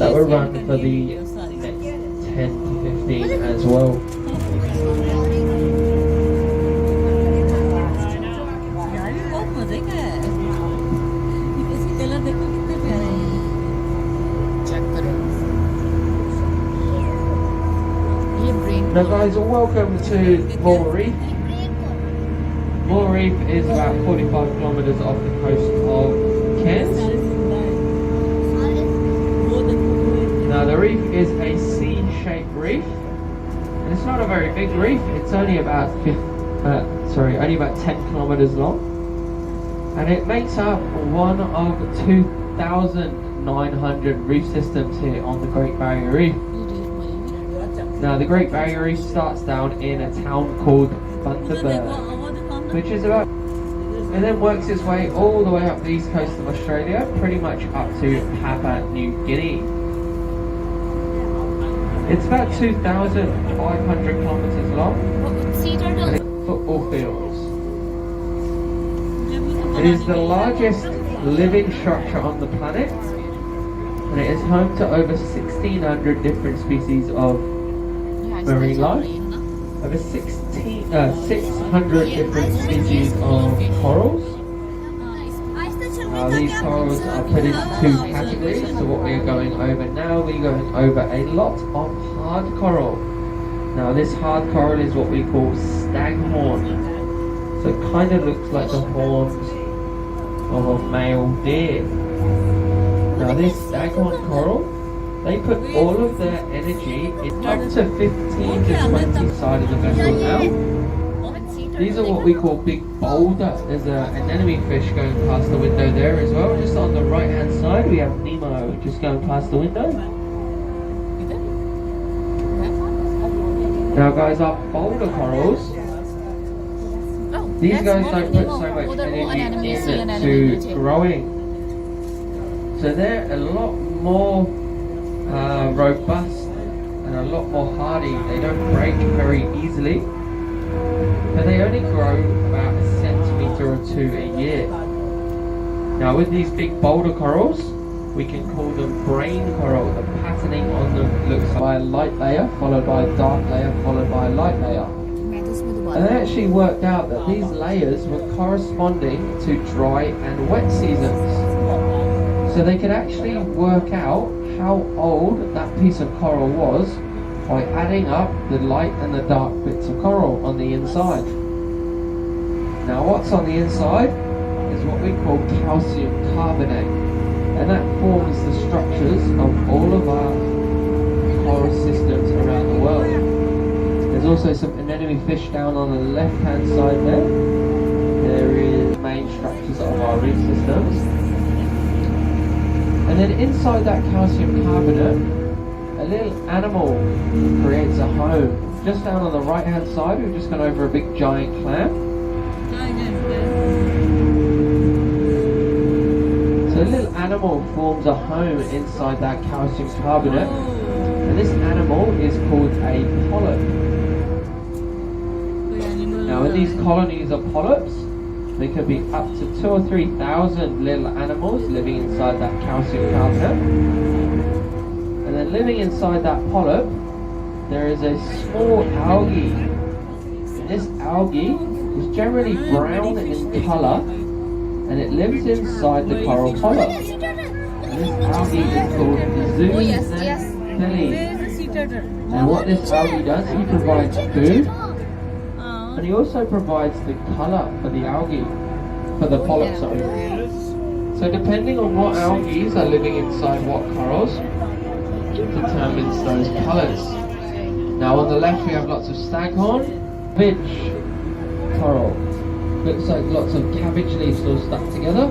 that will run for the next 10 to 15 as well. Now guys, welcome to Moore Reef. Moore Reef is about 45 kilometers off the coast of Cairns. Now the reef is a C-shaped reef, and it's not a very big reef. It's only about 10 kilometers long, and it makes up one of 2,900 reef systems here on the Great Barrier Reef. Now the Great Barrier Reef starts down in a town called Bundaberg, which is about, and then works its way all the way up the east coast of Australia, pretty much up to Papua New Guinea. It's about 2,500 kilometers long, and it's football fields. It is the largest living structure on the planet, and it is home to over 1,600 different species of marine life, over 600 different species of corals. These corals are put into two categories. So what we're going over now, we're going over a lot of hard coral. Now this hard coral is what we call staghorn. So it kind of looks like the horns of a male deer. Now this staghorn coral, they put all of their energy in up to 15 to 20 side of the vessel now. These are what we call big boulder. There's an anemone fish going past the window there as well. Just on the right hand side we have Nemo just going past the window. Now guys, our boulder corals, these guys don't put so much energy into growing. So they're a lot more robust and a lot more hardy. They don't break very easily, but they only grow about a centimetre or two a year. Now with these big boulder corals, we can call them brain coral. The patterning on them looks like a light layer followed by a dark layer followed by a light layer. And they actually worked out that these layers were corresponding to dry and wet seasons. So they could actually work out how old that piece of coral was by adding up the light and the dark bits of coral on the inside. Now what's on the inside is what we call calcium carbonate, and that forms the structures of all of our coral systems around the world. There's also some anemone fish down on the left hand side there. There is the main structures of our reef systems. And then inside that calcium carbonate, a little animal creates a home. Just down on the right hand side, we've just gone over a big giant clam. So a little animal forms a home inside that calcium carbonate, and this animal is called a polyp. Now in these colonies of polyps, there could be up to 2,000 or 3,000 little animals living inside that calcium carbonate. And then living inside that polyp, there is a small algae. And this algae is generally brown in colour, and it lives inside the coral polyp. And this algae is called zooxanthellae. And what this algae does, he provides food, and he also provides the colour for the algae, for the polyp, sorry. So depending on what algae are living inside what corals, determines those colours. Now on the left we have lots of staghorn, cabbage coral. Looks like lots of cabbage leaves all stuck together.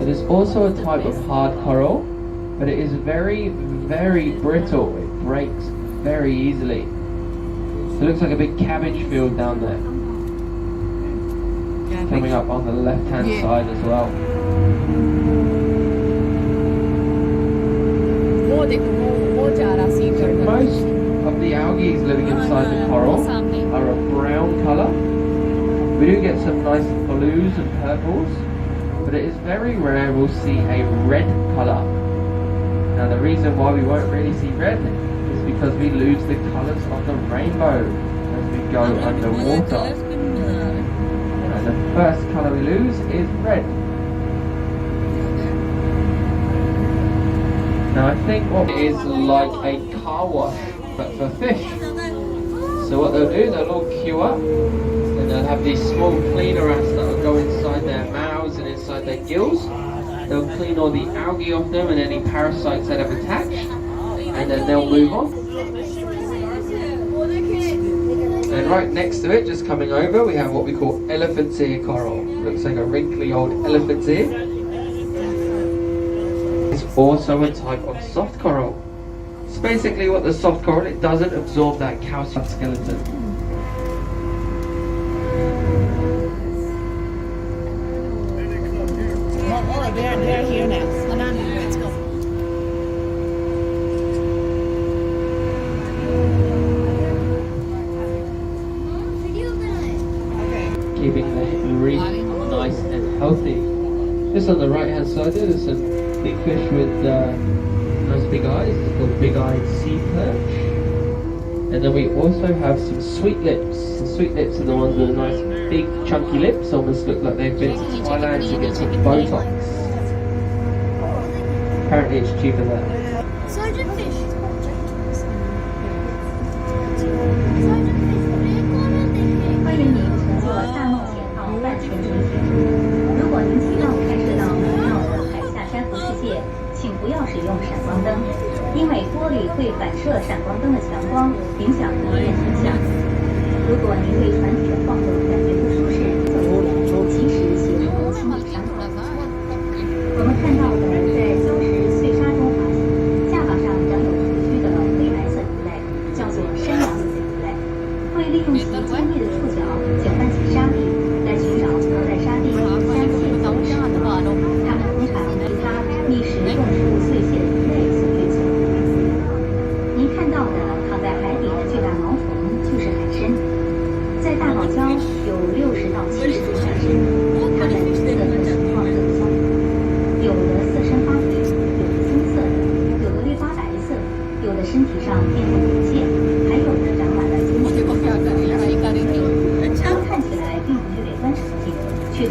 It is also a type of hard coral, but it is very, very brittle. It breaks very easily. It looks like a big cabbage field down there. Coming up on the left hand side as well. Most of the algae living inside the coral are a brown colour. We do get some nice blues and purples, but it is very rare we'll see a red colour. Now the reason why we won't really see red is because we lose the colours of the rainbow as we go underwater. And the first colour we lose is red. Now I think what it is like a car wash, but for fish. So what they'll do, they'll all queue up, and they'll have these small cleaner rats that will go inside their mouths and inside their gills. They'll clean all the algae off them and any parasites that have attached, and then they'll move on. And right next to it, just coming over, we have what we call elephant's ear coral. Looks like a wrinkly old elephant's ear. It's also a type of soft coral. It's basically what the soft coral, it doesn't absorb that calcium skeleton. Oh, they're here now. Let's go. Keeping the reef nice and healthy. Just on the right hand side there, there's some big fish with nice big eyes. It's called big-eyed sea perch. And then we also have some sweet lips. The sweet lips are the ones with the nice big chunky lips, almost look like they've been to Thailand to get some Botox. Apparently it's cheaper there. Sergeant fish. 欢迎您乘坐大冒险号半全程行驶。如果您希望拍摄到美妙的海下珊瑚世界，请不要使用闪光灯，因为玻璃会反射闪光灯的强光，影响影片形象。如果您对船体的晃动感觉不舒适，及时协助清理伤口。我们看到的在礁石碎沙中发现下巴上长有突须的灰白色鱼类，叫做山羊鱼的鱼类，会利用其尖利的触角搅拌起沙粒，来寻找藏在沙地里相近的食物。它们通常其他觅食动植物碎屑的鱼类所追求。您看到的躺在海底的巨大毛虫就是海参，在大堡礁有60到70种海参，它们色和形状各不相同，有的色深发绿，有的棕色的，有的略发白色，有的身体上遍布